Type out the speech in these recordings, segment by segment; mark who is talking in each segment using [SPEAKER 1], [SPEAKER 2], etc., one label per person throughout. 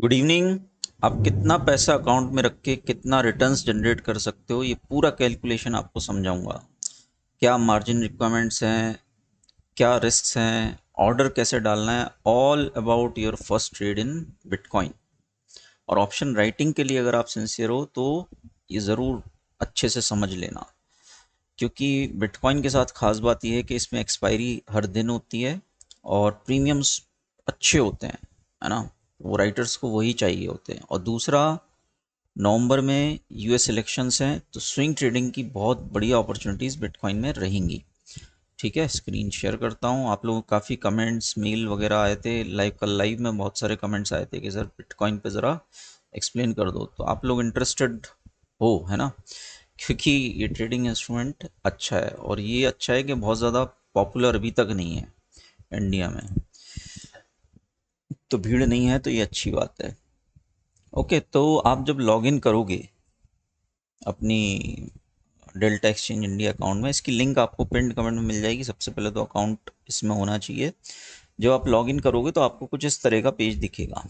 [SPEAKER 1] Good evening. आप कितना पैसा अकाउंट में रख के कितना रिटर्न्स जनरेट कर सकते हो, ये पूरा कैलकुलेशन आपको समझाऊंगा। क्या मार्जिन रिक्वायरमेंट्स हैं, क्या रिस्क्स हैं, ऑर्डर कैसे डालना है, all about your first trade in bitcoin. और ऑप्शन राइटिंग के लिए अगर आप सिंसियर हो तो ये ज़रूर अच्छे से समझ लेना, क्योंकि बिटकॉइन के साथ खास बात यह है कि इसमें एक्सपायरी हर दिन होती है और प्रीमियम्स अच्छे होते हैं, है ना। वो राइटर्स को वही चाहिए होते हैं। और दूसरा, नवंबर में यूएस इलेक्शंस हैं तो स्विंग ट्रेडिंग की बहुत बढ़िया अपॉर्चुनिटीज़ बिटकॉइन में रहेंगी। ठीक है, स्क्रीन शेयर करता हूँ। आप लोगों को काफ़ी कमेंट्स मेल वगैरह आए थे, कल लाइव में बहुत सारे कमेंट्स आए थे कि सर बिटकॉइन पे ज़रा एक्सप्लेन कर दो। तो आप लोग इंटरेस्टेड हो, है ना, क्योंकि ये ट्रेडिंग इंस्ट्रूमेंट अच्छा है और ये अच्छा है कि बहुत ज़्यादा पॉपुलर अभी तक नहीं है इंडिया में, तो भीड़ नहीं है, तो ये अच्छी बात है। ओके, तो आप जब लॉगिन करोगे अपनी डेल्टा एक्सचेंज इंडिया अकाउंट में, इसकी लिंक आपको पिंड कमेंट में मिल जाएगी। सबसे पहले तो अकाउंट इसमें होना चाहिए। जब आप लॉगिन करोगे तो आपको कुछ इस तरह का पेज दिखेगा।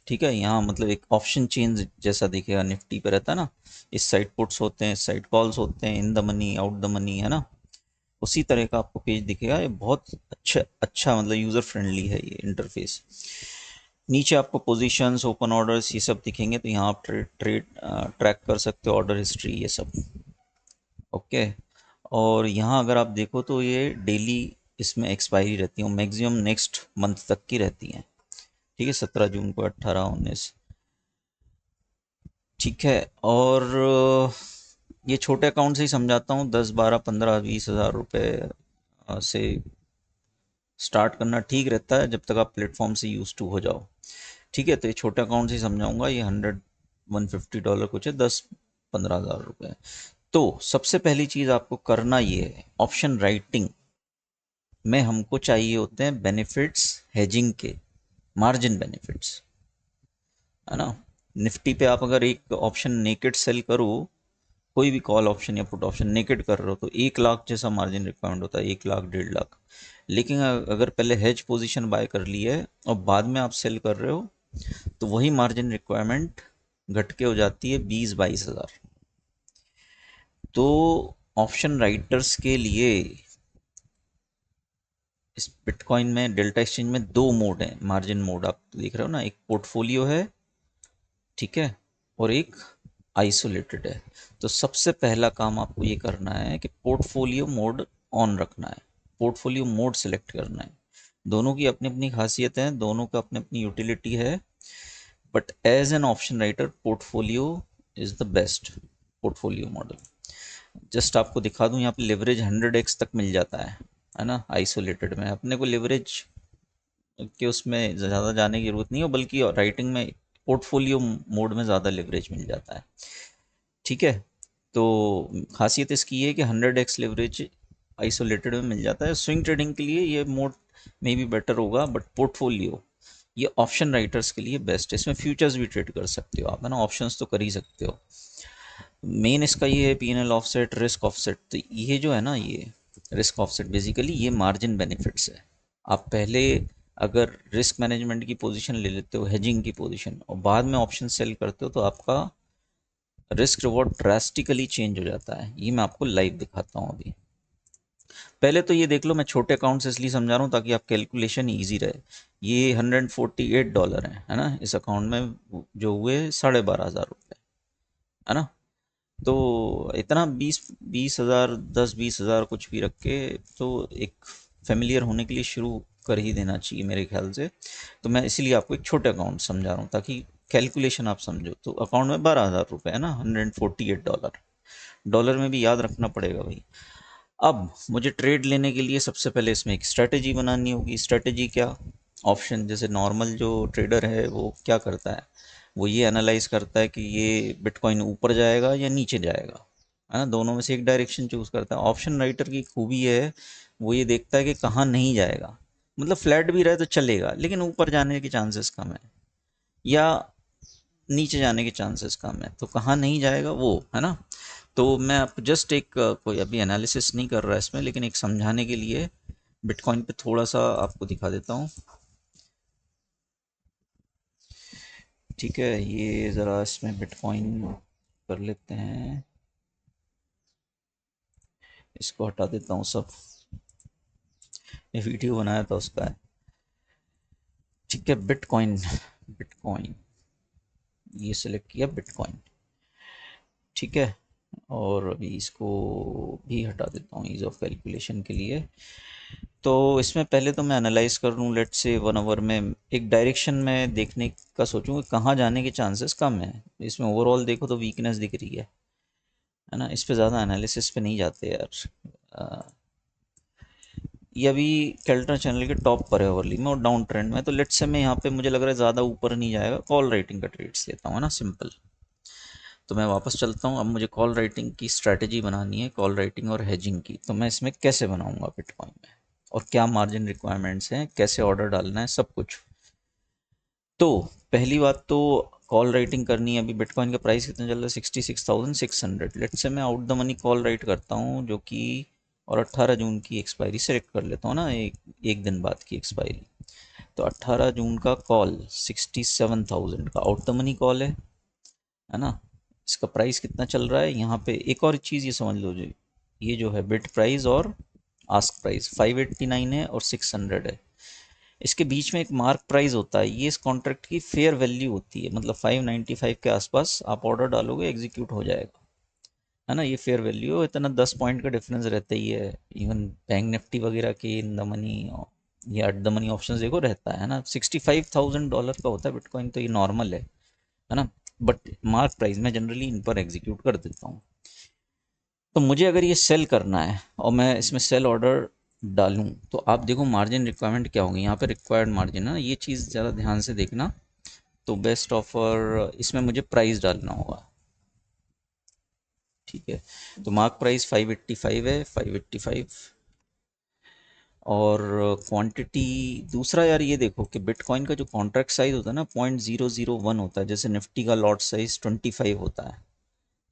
[SPEAKER 1] ठीक है, यहाँ मतलब एक ऑप्शन चेंज जैसा दिखेगा, निफ्टी पे रहता है ना, इस साइड पुट्स होते हैं, इस साइड कॉल्स होते हैं, in the money out the money, है ना। उसी तरह का आपको पेज दिखेगा। ये बहुत अच्छा अच्छा मतलब यूज़र फ्रेंडली है ये इंटरफेस। नीचे आपको पोजीशंस, ओपन ऑर्डर्स, ये सब दिखेंगे, तो यहाँ आप ट्रैक कर सकते हो, ऑर्डर हिस्ट्री, ये सब। ओके। और यहाँ अगर आप देखो तो ये डेली इसमें एक्सपायरी रहती है, मैक्सिमम नेक्स्ट मंथ तक की रहती हैं। ठीक है, 17 जून को, 18, 19। ठीक है। और ये छोटे अकाउंट से ही समझाता हूँ, 10, 12, 15, 20 हज़ार रुपये से स्टार्ट करना ठीक रहता है, जब तक आप प्लेटफॉर्म से यूज टू हो जाओ। ठीक है, तो ये छोटे अकाउंट से ही समझाऊंगा। ये 100, 150 डॉलर कुछ है, 10, 15 हज़ार रुपये। तो सबसे पहली चीज़ आपको करना ये है, ऑप्शन राइटिंग में हमको चाहिए होते हैं बेनिफिट्स हेजिंग के, मार्जिन बेनिफिट्स, है ना। निफ्टी पे आप अगर एक ऑप्शन नेकेड सेल करो, कोई भी कॉल ऑप्शन या पुट ऑप्शन नेकेड कर रहे हो, तो 1 लाख जैसा मार्जिन रिक्वायरमेंट होता है, 1 लाख, 1.5 लाख। लेकिन अगर पहले हेज पोजीशन बाय कर ली है और बाद में आप सेल कर रहे हो, तो वही मार्जिन रिक्वायरमेंट घट के हो जाती है 20, 22 हज़ार। तो ऑप्शन राइटर्स के लिए इस बिटकॉइन में, डेल्टा एक्सचेंज में, दो मोड हैं, मार्जिन मोड आप देख रहे हो ना, एक पोर्टफोलियो है, ठीक है, और एक आइसोलेटेड है। तो सबसे पहला काम आपको ये करना है कि पोर्टफोलियो मोड ऑन रखना है, पोर्टफोलियो मोड सेलेक्ट करना है। दोनों की अपनी अपनी खासियत है, दोनों का अपनी अपनी यूटिलिटी है, but as an option writer portfolio is the best portfolio model. Just आपको दिखा दूं, यहाँ पे लिवरेज 100x तक मिल जाता है ना। आइसोलेटेड में अपने को लिवरेज के उसमें ज़्यादा जाने की ज़रूरत नहीं हो, बल्कि राइटिंग में पोर्टफोलियो मोड में ज़्यादा लिवरेज मिल जाता है। ठीक है, तो खासियत इसकी है कि 100x लिवरेज आइसोलेटेड में मिल जाता है। स्विंग ट्रेडिंग के लिए ये मोड में भी बेटर होगा, बट पोर्टफोलियो ये ऑप्शन राइटर्स के लिए बेस्ट है। इसमें फ्यूचर्स भी ट्रेड कर सकते हो आप, है ना, ऑप्शंस तो कर ही सकते हो। मेन इसका ये है पीएनएल ऑफसेट, रिस्क ऑफसेट। तो ये जो है ना, ये रिस्क ऑफसेट बेसिकली ये मार्जिन बेनिफिट्स है। आप पहले अगर रिस्क मैनेजमेंट की पोजीशन ले लेते हो, हेजिंग की पोजीशन, और बाद में ऑप्शन सेल करते हो, तो आपका रिस्क रिवॉर्ड ड्रास्टिकली चेंज हो जाता है। ये मैं आपको लाइव दिखाता हूँ अभी। पहले तो ये देख लो, मैं छोटे अकाउंट से इसलिए समझा रहा हूँ ताकि आप कैलकुलेशन ईजी रहे। ये $148 है ना, इस अकाउंट में जो हुए 12,500 रुपये, है ना। तो इतना 20 20 हज़ार, 10 20 हज़ार कुछ भी रख के, तो एक फेमिलियर होने के लिए शुरू कर ही देना चाहिए मेरे ख्याल से। तो मैं इसीलिए आपको एक छोटे अकाउंट समझा रहा हूँ ताकि कैलकुलेशन आप समझो। तो अकाउंट में 12,000 रुपये है ना, $148। डॉलर में भी याद रखना पड़ेगा भाई। अब मुझे ट्रेड लेने के लिए सबसे पहले इसमें एक स्ट्रैटेजी बनानी होगी। स्ट्रैटेजी क्या? ऑप्शन जैसे नॉर्मल जो ट्रेडर है वो क्या करता है, वो ये एनालाइज करता है कि ये बिटकॉइन ऊपर जाएगा या नीचे जाएगा, है ना, दोनों में से एक डायरेक्शन चूज करता है। ऑप्शन राइटर की खूबी है, वो ये देखता है कि कहाँ नहीं जाएगा, मतलब फ्लैट भी रहे तो चलेगा लेकिन ऊपर जाने के चांसेस कम है, या नीचे जाने के चांसेस कम है, तो कहाँ नहीं जाएगा वो, है ना। तो मैं आपको जस्ट एक कोई अभी एनालिसिस नहीं कर रहा इसमें, लेकिन एक समझाने के लिए बिटकॉइन पे थोड़ा सा आपको दिखा देता हूँ। ठीक है, ये ज़रा इसमें बिटकॉइन कर लेते हैं, इसको हटा देता हूँ सब, ये वीडियो बनाया था उसका है। ठीक है, बिटकॉइन, बिटकॉइन ये सिलेक्ट किया बिटकॉइन, ठीक है। और अभी इसको भी हटा देता हूँ ईज़ ऑफ कैलकुलेशन के लिए। तो इसमें पहले तो मैं एनालाइज कर लूँ, लेट से 1 आवर में एक डायरेक्शन में देखने का सोचूँ कि कहाँ जाने के चांसेस कम है। इसमें ओवरऑल देखो तो वीकनेस दिख रही है ना, इस पे ज़्यादा एनालिसिस पे नहीं जाते यार। अ, ये अभी केल्ट्रा चैनल के टॉप पर है ओवरली में और डाउन ट्रेंड में, तो लेट्स से मैं यहाँ पे मुझे लग रहा है ज़्यादा ऊपर नहीं जाएगा, कॉल राइटिंग का ट्रेड्स लेता हूँ, है ना, सिंपल। तो मैं वापस चलता हूँ, अब मुझे कॉल राइटिंग की स्ट्रैटेजी बनानी है, कॉल राइटिंग और हेजिंग की। तो मैं इसमें कैसे बनाऊँगा बिटकॉइन में, और क्या मार्जिन रिक्वायरमेंट्स हैं, कैसे ऑर्डर डालना है, सब कुछ। तो पहली बात तो कॉल राइटिंग करनी है। अभी बिटकॉइन का प्राइस कितना चल रहा है, 66,600। लेट से मैं out the money call right करता हूँ जो कि, और 18 जून की एक्सपायरी सेलेक्ट कर लेता हूँ ना, एक दिन बाद की एक्सपायरी। तो 18 जून का कॉल 67,000 का आउट द मनी कॉल है ना। इसका प्राइस कितना चल रहा है यहाँ पे, एक और चीज़ ये समझ लो जी, ये जो है बिड प्राइस और आस्क प्राइस 589 है और 600 है। इसके बीच में एक मार्क प्राइस होता है, ये इस कॉन्ट्रैक्ट की फेयर वैल्यू होती है, मतलब 595 के आसपास आप ऑर्डर डालोगे एग्जीक्यूट हो जाएगा, है ना। ये फेयर वैल्यू इतना 10 पॉइंट का डिफरेंस रहता ही है, इवन बैंक निफ्टी वगैरह के इन द मनी या एट द मनी ऑप्शन देखो रहता है ना। $65,000 का होता है बिटकॉइन, तो ये नॉर्मल है ना। बट मार्क प्राइस में जनरली इन पर एग्जीक्यूट कर देता हूँ। तो मुझे अगर ये सेल करना है और मैं इसमें सेल ऑर्डर डालूं, तो आप देखो मार्जिन रिक्वायरमेंट क्या होगी यहाँ पे, रिक्वायर्ड मार्जिन है ना, ये चीज़ ज़्यादा ध्यान से देखना। तो बेस्ट ऑफर इसमें मुझे प्राइस डालना होगा, ठीक है। तो मार्क प्राइस 585 है, 585। और क्वांटिटी दूसरा यार, ये देखो कि बिटकॉइन का जो कॉन्ट्रैक्ट साइज होता है ना 0.001 होता है, जैसे निफ्टी का लॉट साइज 25 होता है,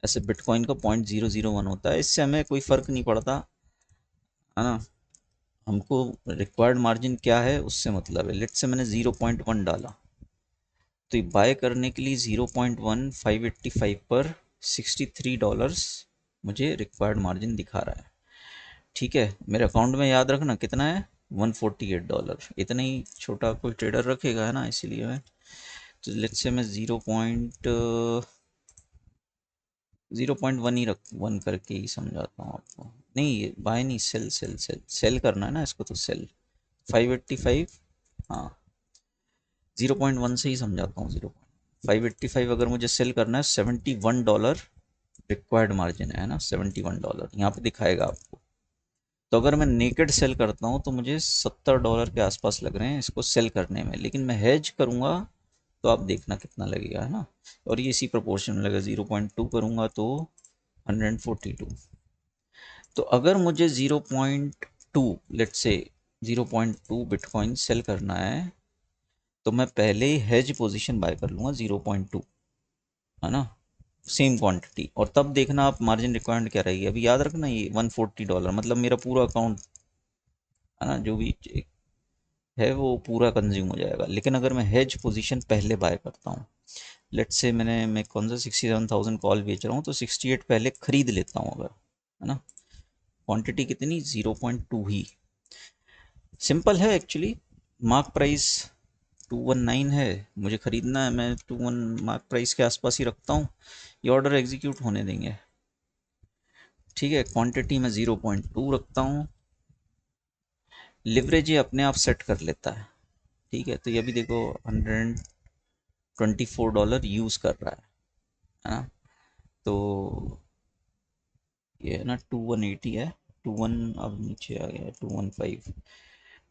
[SPEAKER 1] ऐसे बिटकॉइन का 0.001 होता है। इससे हमें कोई फ़र्क नहीं पड़ता, है ना। हमको रिक्वायर्ड मार्जिन क्या है उससे मतलब है। लेट से मैंने 0.1 डाला, तो ये बाय करने के लिए 0.1 585 पर $63 मुझे रिक्वायर्ड मार्जिन दिखा रहा है, ठीक है। मेरे अकाउंट में याद रखना कितना है, $148। इतना ही छोटा कोई ट्रेडर रखेगा, है ना, इसीलिए मैं, तो लेट से मैं 0.1 ही रख 1 करके ही समझाता हूँ आपको। नहीं, बाय नहीं, सेल सेल सेल सेल करना है ना इसको, तो सेल 585, हाँ 0.1 से ही समझाता हूँ। 0.585 अगर मुझे सेल करना है, $71 रिक्वायर्ड मार्जिन है ना, $71 यहाँ पे दिखाएगा आपको। तो अगर मैं नेकेड सेल करता हूँ तो मुझे $70 के आसपास लग रहे हैं इसको सेल करने में, लेकिन मैं हेज करूँगा तो आप देखना कितना लगेगा, है ना। और ये इसी प्रोपोर्शन में लगेगा, 0.2 करूँगा तो 142। तो अगर मुझे 0.2, लेट से 0.2 बिटकॉइन सेल करना है, तो मैं पहले ही हेज पोजीशन बाय कर लूँगा 0.2, है ना, सेम क्वांटिटी। और तब देखना आप मार्जिन रिक्वायरमेंट क्या रहेगी। अभी याद रखना ये $140 मतलब मेरा पूरा अकाउंट, है ना, जो भी है वो पूरा कंज्यूम हो जाएगा। लेकिन अगर मैं हेज पोजीशन पहले बाय करता हूँ, लेट्स से मैं कौन सा 67,000 कॉल बेच रहा हूँ, तो 68 पहले खरीद लेता हूँ अगर, है ना। क्वांटिटी कितनी, 0.2 ही, सिंपल है एक्चुअली। मार्क प्राइस 219 है, मुझे ख़रीदना है, मैं 21 मार्क प्राइस के आसपास ही रखता हूँ, ये ऑर्डर एग्जीक्यूट होने देंगे, ठीक है। क्वांटिटी में 0.2 रखता हूँ, लिवरेज ये अपने आप सेट कर लेता है, ठीक है। तो ये भी देखो $124 यूज़ कर रहा है ना। तो ये है ना 2180 है, 21 अब नीचे आ गया 215,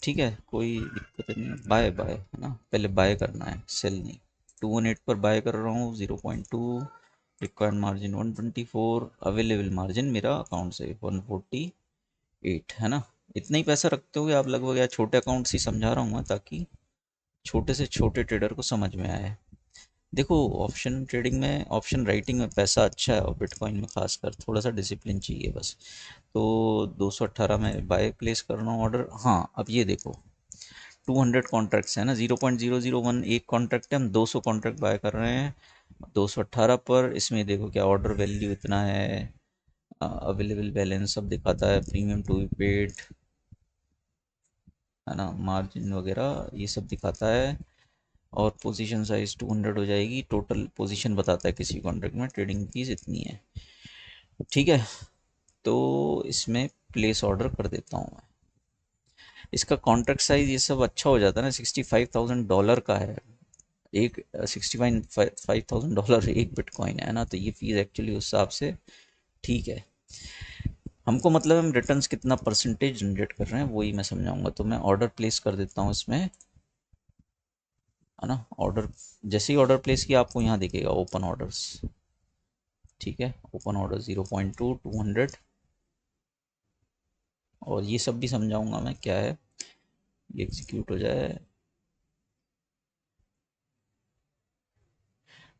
[SPEAKER 1] ठीक है, कोई दिक्कत नहीं है। बाय बाय, है ना, पहले बाय करना है, सेल नहीं। 218 पर बाय कर रहा हूँ, 0.2, रिक्वायर्ड मार्जिन 124, अवेलेबल मार्जिन मेरा अकाउंट से 148, है ना। इतना ही पैसा रखते हुए आप लगभग, या छोटे अकाउंट से समझा रहा हूँ मैं, ताकि छोटे से छोटे ट्रेडर को समझ में आए। देखो ऑप्शन ट्रेडिंग में, ऑप्शन राइटिंग में पैसा अच्छा है, और बिटकॉइन में खासकर थोड़ा सा डिसिप्लिन चाहिए बस। तो 218 में बाय प्लेस कर रहा हूँ ऑर्डर। हाँ अब ये देखो 200 कॉन्ट्रैक्ट्स है ना, 0.001 एक कॉन्ट्रैक्ट है, हम 200 कॉन्ट्रैक्ट बाय कर रहे हैं 218 पर। इसमें देखो क्या ऑर्डर वैल्यू इतना है, अवेलेबल बैलेंस सब दिखाता है, प्रीमियम टू बी पेड है ना, मार्जिन वगैरह ये सब दिखाता है। और पोजीशन साइज 200 हो जाएगी, टोटल पोजीशन बताता है किसी कॉन्ट्रैक्ट में, ट्रेडिंग फीस इतनी है। ठीक है, तो इसमें प्लेस ऑर्डर कर देता हूँ मैं। इसका कॉन्ट्रैक्ट साइज ये सब अच्छा हो जाता है ना, $65,000 का है, एक $65,000 एक बिटकॉइन है ना, तो ये फीस एक्चुअली उस हिसाब से ठीक है। हमको मतलब हम रिटर्न्स कितना परसेंटेज जनरेट कर रहे हैं वही मैं समझाऊंगा। तो मैं ऑर्डर प्लेस कर देता हूँ इसमें, है ना। ऑर्डर जैसे ही ऑर्डर प्लेस किया आपको यहाँ दिखेगा ओपन ऑर्डर्स, ठीक है, ओपन ऑर्डर 0.2 200, और ये सब भी समझाऊंगा मैं क्या है। ये एग्जीक्यूट हो जाए,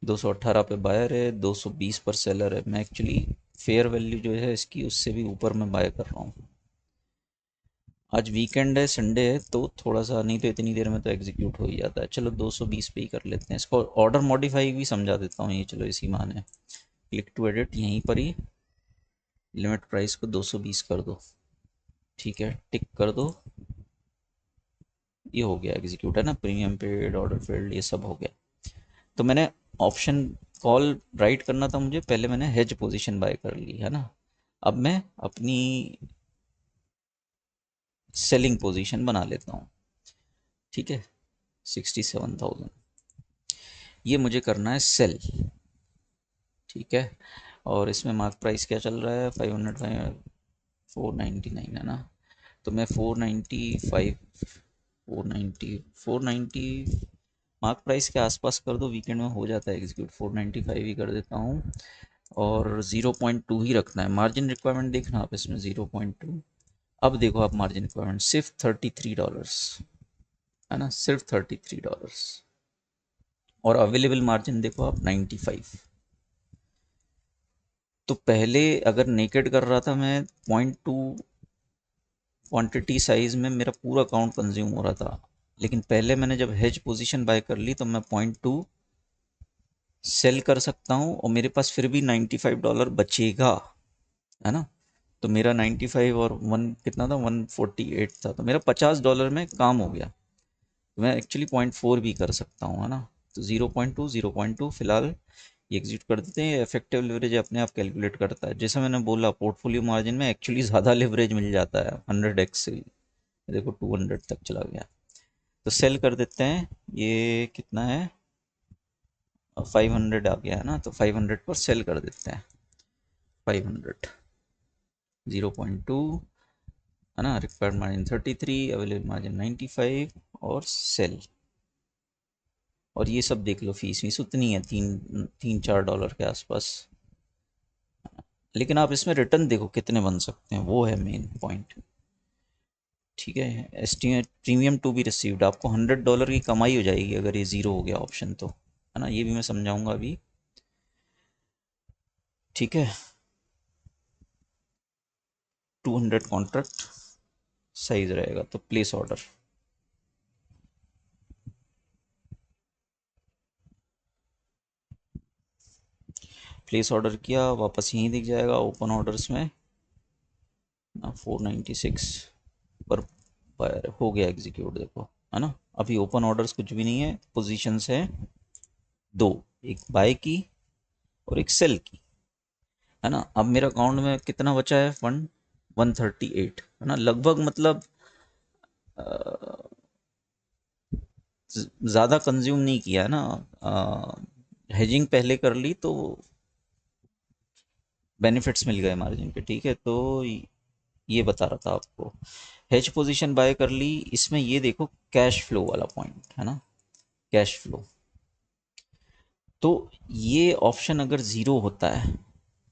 [SPEAKER 1] 218 पे बायर है, 220 पर सेलर है। मैं एक्चुअली फेयर वैल्यू जो है इसकी उससे भी ऊपर मैं बाय कर रहा हूँ। आज वीकेंड है, संडे है, तो थोड़ा सा, नहीं तो इतनी देर में तो एग्जीक्यूट हो ही जाता है। चलो 220 पे ही कर लेते हैं इसको। ऑर्डर मॉडिफाई भी समझा देता हूँ ये, चलो इसी मान है। क्लिक टू एडिट, यहीं पर ही लिमिट प्राइस को 220 कर दो, ठीक है, टिक कर दो, ये हो गया एग्जीक्यूट, है ना। प्रीमियम पेड, ऑर्डर फील्ड, ये सब हो गया। तो मैंने ऑप्शन कॉल राइट करना था मुझे, पहले मैंने हेज पोजीशन बाय कर ली, है ना। अब मैं अपनी सेलिंग पोजीशन बना लेता हूँ, ठीक है, 67,000, ये मुझे करना है सेल, ठीक है। और इसमें मार्क प्राइस क्या चल रहा है, 499 है ना, तो मैं 495, 490 मार्क प्राइस के आसपास कर दो, वीकेंड में हो जाता है एग्जीक्यूट। 495 ही कर देता हूँ, और 0.2 ही रखना है। मार्जिन रिक्वायरमेंट देखना आप इसमें 0.2। अब देखो आप मार्जिन रिक्वायरमेंट सिर्फ $33, है ना, सिर्फ $33। और अवेलेबल मार्जिन देखो आप 95। तो पहले अगर नेकेड कर रहा था मैं, 0.2 क्वांटिटी साइज में मेरा पूरा अकाउंट कंज्यूम हो रहा था। लेकिन पहले मैंने जब हेज पोजीशन बाय कर ली तो मैं 0.2 सेल कर सकता हूँ, और मेरे पास फिर भी $95 बचेगा, है ना। तो मेरा 95 और वन कितना था, 148 था, तो मेरा $50 में काम हो गया। तो मैं एक्चुअली 0.4 भी कर सकता हूँ, है ना। तो 0.2 फिलहाल ये एग्जिट कर देते हैं। इफेक्टिव लिवरेज अपने आप कैलकुलेट करता है, जैसे मैंने बोला पोर्टफोलियो मार्जिन में एक्चुअली ज़्यादा लिवरेज मिल जाता है, 100x से देखो 200 तक चला गया। तो सेल कर देते हैं, ये कितना है, 500 आ गया है ना, तो 500 पर सेल कर देते हैं। 500, 0.2, है ना, रिक्वायर्ड मार्जिन 33, अवेलेबल मार्जिन 95, और सेल। और ये सब देख लो, फीस फीस उतनी है, 3-4 डॉलर के आसपास। लेकिन आप इसमें रिटर्न देखो कितने बन सकते हैं, वो है मेन पॉइंट, ठीक है। Estimate premium to be received, आपको $100 की कमाई हो जाएगी अगर ये ज़ीरो हो गया ऑप्शन तो, है ना। ये भी मैं समझाऊंगा अभी, ठीक है। 200 कॉन्ट्रैक्ट साइज रहेगा, तो प्लेस ऑर्डर, प्लेस ऑर्डर किया, वापस यहीं दिख जाएगा ओपन ऑर्डर्स में ना, 496 पर हो गया एग्जीक्यूट, देखो, है ना। अभी ओपन ऑर्डर्स कुछ भी नहीं है, पोजीशंस है दो, एक बाय की और एक सेल की, है ना। अब मेरे अकाउंट में कितना बचा है फंड, 138, है ना, लगभग मतलब ज़्यादा कंज्यूम नहीं किया है ना। हेजिंग पहले कर ली तो बेनिफिट्स मिल गए मार्जिन के, ठीक है। तो ये बता रहा था आपको, हेज पोजीशन बाय कर ली। इसमें ये देखो कैश फ्लो वाला पॉइंट, है ना, कैश फ्लो। तो ये ऑप्शन अगर ज़ीरो होता है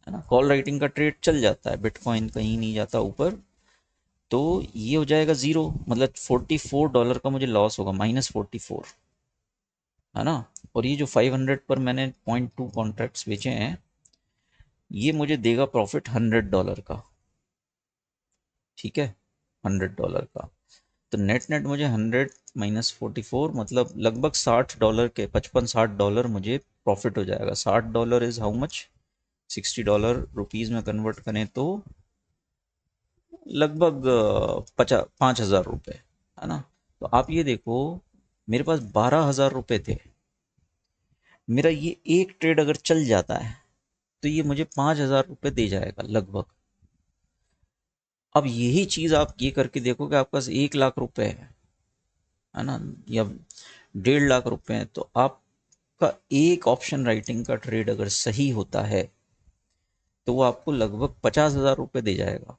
[SPEAKER 1] ना, कॉल राइटिंग का ट्रेड चल जाता है, बिटकॉइन कहीं नहीं जाता ऊपर, तो ये हो जाएगा ज़ीरो, मतलब $44 का मुझे लॉस होगा, -44, है ना। और ये जो 500 पर मैंने 0.2 कॉन्ट्रैक्ट्स बेचे हैं, ये मुझे देगा प्रॉफिट $100 का, ठीक है, $100 का। तो नेट नेट मुझे 100 -44 मतलब लगभग $60 के 55-60 मुझे प्रॉफिट हो जाएगा। $60 इज हाउ मच? $60 रुपीज़ में कन्वर्ट करें तो लगभग 5,000 रुपये, है ना। तो आप ये देखो, मेरे पास 12,000 रुपये थे। मेरा ये एक ट्रेड अगर चल जाता है तो ये मुझे 5,000 रुपये दे जाएगा लगभग। अब यही चीज़ आप ये करके देखो कि आपके पास 1,00,000 रुपये है ना, या 1,50,000 रुपये हैं, तो आपका एक ऑप्शन राइटिंग का ट्रेड अगर सही होता है तो वो आपको लगभग 50,000 रुपये दे जाएगा।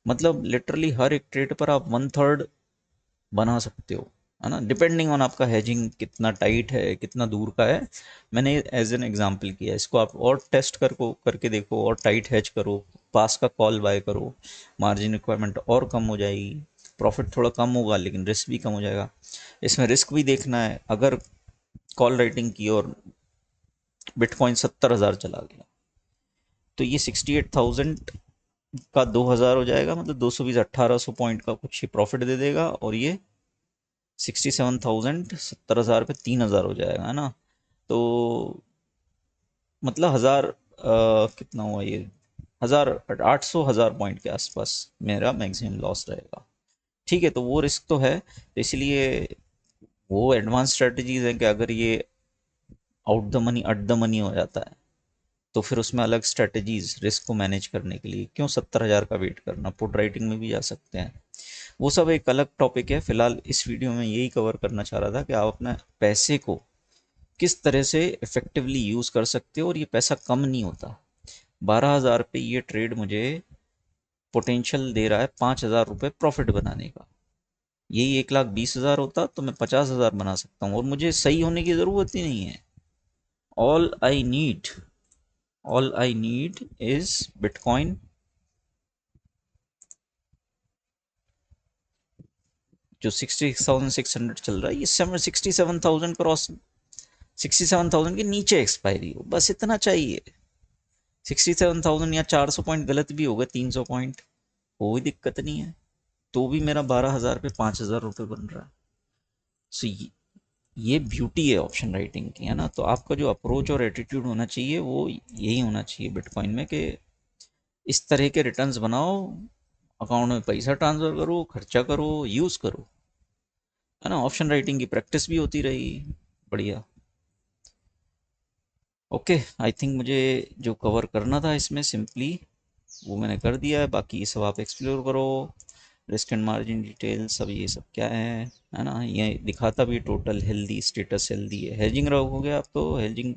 [SPEAKER 1] मतलब लिटरली हर एक ट्रेड पर आप 1/3 बना सकते हो, है ना, डिपेंडिंग ऑन आपका हेजिंग कितना टाइट है, कितना दूर का है। मैंने एज एन एग्जांपल किया, इसको आप और टेस्ट करके देखो, और टाइट हेज करो, पास का कॉल बाय करो, मार्जिन रिक्वायरमेंट और कम हो जाएगी, प्रॉफिट थोड़ा कम होगा लेकिन रिस्क भी कम हो जाएगा। इसमें रिस्क भी देखना है, अगर कॉल राइटिंग की और बिटकॉइन 70,000 चला गया तो ये 68,000 का 2,000 हो जाएगा, मतलब 220 1,800 पॉइंट का कुछ प्रॉफिट दे देगा, और ये 67,000 70,000 पे 3,000 हो जाएगा, है ना। तो मतलब कितना हुआ ये, 1,800 पॉइंट के आसपास मेरा मैक्सिमम लॉस रहेगा। ठीक है, तो वो रिस्क तो है, तो इसलिए वो एडवांस स्ट्रेटजीज हैं कि अगर ये out the money at the money हो जाता है तो फिर उसमें अलग स्ट्रेटजीज रिस्क को मैनेज करने के लिए, क्यों 70,000 का वेट करना, पुट राइटिंग में भी जा सकते हैं। वो सब एक अलग टॉपिक है। फिलहाल इस वीडियो में यही कवर करना चाह रहा था कि आप अपने पैसे को किस तरह से इफेक्टिवली यूज़ कर सकते हो, और ये पैसा कम नहीं होता। 12,000 पे ये ट्रेड मुझे पोटेंशियल दे रहा है 5,000 रुपये प्रॉफिट बनाने का। यही 1,20,000 होता तो मैं 50,000 बना सकता हूँ, और मुझे सही होने की ज़रूरत ही नहीं है। All I need all I need is bitcoin जो 66,600 चल रहा है, ये 67,000 क्रॉस, 67,000 के नीचे एक्सपायरी हो, बस इतना चाहिए। 67,000 या 400 पॉइंट गलत भी हो गए, 300 पॉइंट, कोई दिक्कत नहीं है, तो भी मेरा 12,000 पे 5,000 रुपये बन रहा है। सो ये ब्यूटी है ऑप्शन राइटिंग की, है ना। तो आपका जो अप्रोच और एटीट्यूड होना चाहिए वो यही होना चाहिए बिटकॉइन में, कि इस तरह के रिटर्न्स बनाओ, अकाउंट में पैसा ट्रांसफ़र करो, खर्चा करो, यूज़ करो, है ना। ऑप्शन राइटिंग की प्रैक्टिस भी होती रही, बढ़िया। ओके, आई थिंक मुझे जो कवर करना था इसमें सिंपली वो मैंने कर दिया है। बाकी ये सब आप एक्सप्लोर करो, रिस्क एंड मार्जिन डिटेल सब, ये सब क्या है ना। ये दिखाता भी टोटल हेल्दी, स्टेटस हेल्दी है। हेजिंग रखोगे आप तो हेजिंग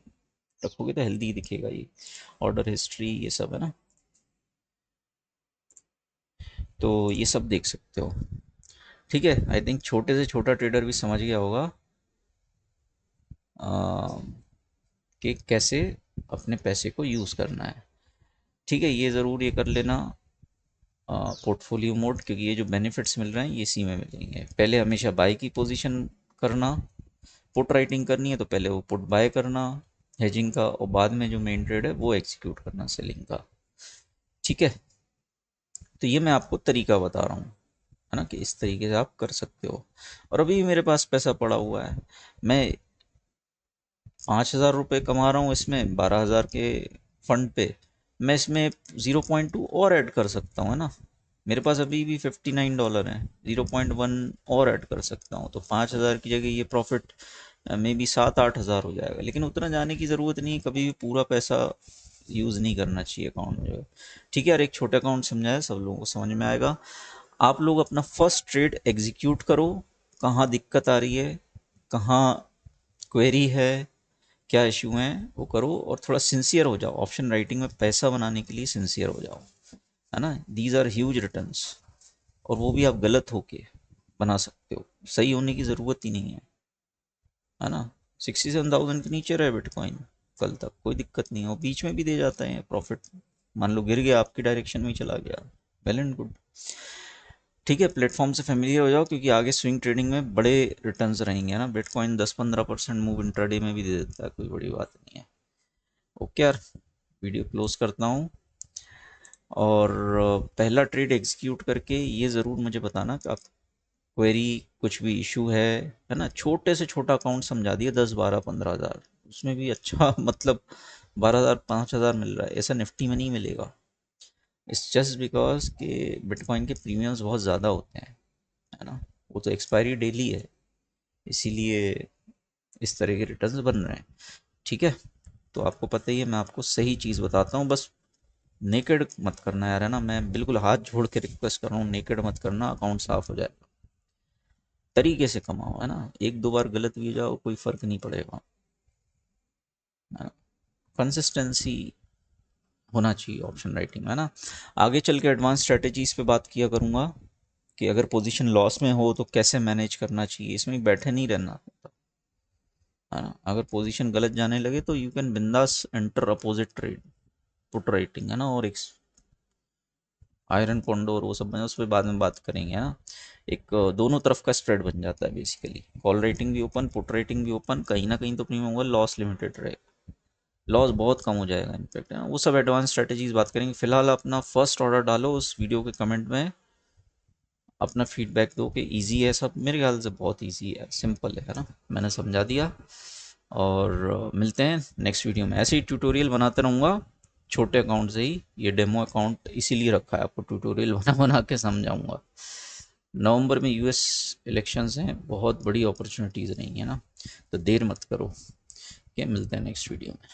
[SPEAKER 1] रखोगे तो हेल्दी दिखेगा ये, ऑर्डर हिस्ट्री ये सब, है ना। तो ये सब देख सकते हो। ठीक है, आई थिंक छोटे से छोटा ट्रेडर भी समझ गया होगा कि कैसे अपने पैसे को यूज़ करना है। ठीक है, ये ज़रूर ये कर लेना पोर्टफोलियो मोड, क्योंकि ये जो बेनिफिट्स मिल रहे हैं ये इसी में मिलेंगे। पहले हमेशा बाई की पोजीशन करना, पुट राइटिंग करनी है तो पहले वो पुट बाय करना हेजिंग का, और बाद में जो मेन ट्रेड है वो एग्जीक्यूट करना सेलिंग का। ठीक है, तो ये मैं आपको तरीका बता रहा हूँ, है ना, कि इस तरीके से आप कर सकते हो। और अभी मेरे पास पैसा पड़ा हुआ है, मैं 5,000 रुपये कमा रहा हूँ इसमें 12,000 के फंड पे। मैं इसमें 0.2 और ऐड कर सकता हूँ, है ना। मेरे पास अभी भी $59 हैं, 0.1 और ऐड कर सकता हूँ, तो 5,000 की जगह ये प्रॉफिट मे बी 7-8 हज़ार हो जाएगा। लेकिन उतना जाने की ज़रूरत नहीं है, कभी भी पूरा पैसा यूज़ नहीं करना चाहिए अकाउंट में जो है। ठीक है यार, एक छोटा अकाउंट समझाया, सब लोगों को समझ में आएगा। आप लोग अपना फर्स्ट ट्रेड एग्जीक्यूट करो, कहाँ दिक्कत आ रही है, कहाँ क्वेरी है, क्या इशू हैं वो करो, और थोड़ा सिंसियर हो जाओ ऑप्शन राइटिंग में। पैसा बनाने के लिए सिंसियर हो जाओ, है ना। दीज आर ह्यूज रिटर्न्स, और वो भी आप गलत होके बना सकते हो, सही होने की ज़रूरत ही नहीं है ना। 67,000 के नीचे रहे बिटकॉइन कल तक, कोई दिक्कत नहीं हो, बीच में भी दे जाते हैं प्रॉफिट। मान लो गिर गया, आपकी डायरेक्शन में ही चला गया, वेल एंड गुड। ठीक है, प्लेटफॉर्म से फेमिलियर हो जाओ, क्योंकि आगे स्विंग ट्रेडिंग में बड़े रिटर्न्स रहेंगे ना। बिटकॉइन 10-15% मूव इंट्राडे में भी दे देता है, कोई बड़ी बात नहीं है। ओके यार, वीडियो क्लोज करता हूँ, और पहला ट्रेड एग्जीक्यूट करके ये ज़रूर मुझे बताना कि आप क्वेरी कुछ भी इशू है ना, छोटे से छोटा अकाउंट समझा दिया 10, 12, 15 हज़ार, उसमें भी अच्छा मतलब 12 हज़ार 5 हज़ार मिल रहा है, ऐसा निफ्टी में नहीं मिलेगा। इट्स जस्ट बिकॉज कि बिटकॉइन के प्रीमियम्स बहुत ज़्यादा होते हैं, है ना, वो तो एक्सपायरी डेली है, इसीलिए इस तरह के रिटर्न्स बन रहे हैं। ठीक है, तो आपको पता ही है, मैं आपको सही चीज़ बताता हूँ, बस नेकेड मत करना यार, है ना, मैं बिल्कुल हाथ जोड़ के रिक्वेस्ट कर रहा हूँ, नेकेड मत करना, अकाउंट साफ हो जाएगा। तरीके से कमाओ, है ना, एक दो बार गलत भी जाओ कोई फ़र्क नहीं पड़ेगा, है ना, कंसिस्टेंसी होना चाहिए ऑप्शन राइटिंग में, है ना। आगे चल के एडवांस स्ट्रेटजीज पे बात किया करूँगा कि अगर पोजीशन लॉस में हो तो कैसे मैनेज करना चाहिए, इसमें बैठे नहीं रहना, है ना। अगर पोजीशन गलत जाने लगे तो यू कैन बिंदास enter opposite trade, put writing, है ना, और एक आयरन कॉन्डोर वो सब बना, उस पर बाद में बात करेंगे, है ना। एक दोनों तरफ का स्प्रेड बन जाता है बेसिकली, कॉल राइटिंग भी ओपन, पुट राइटिंग भी ओपन, कहीं ना कहीं तो प्रीमियम होगा, लॉस लिमिटेड रहेगा, लॉस बहुत कम हो जाएगा इनफैक्ट, है ना। वो सब एडवांस स्ट्रेटजीज बात करेंगे, फिलहाल अपना फर्स्ट ऑर्डर डालो उस वीडियो के कमेंट में, अपना फीडबैक दो कि इजी है सब, मेरे ख्याल से बहुत इजी है, सिंपल है ना, मैंने समझा दिया। और मिलते हैं नेक्स्ट वीडियो में, ऐसे ही ट्यूटोरियल बनाते रहूँगा छोटे अकाउंट से ही, ये डेमो अकाउंट इसीलिए रखा है, आपको ट्यूटोरियल बना बना के समझाऊंगा। नवंबर में यूएस इलेक्शंस हैं, बहुत बड़ी अपॉर्चुनिटीज़ नहीं है ना, तो देर मत करो। क्या, मिलते हैं नेक्स्ट वीडियो में।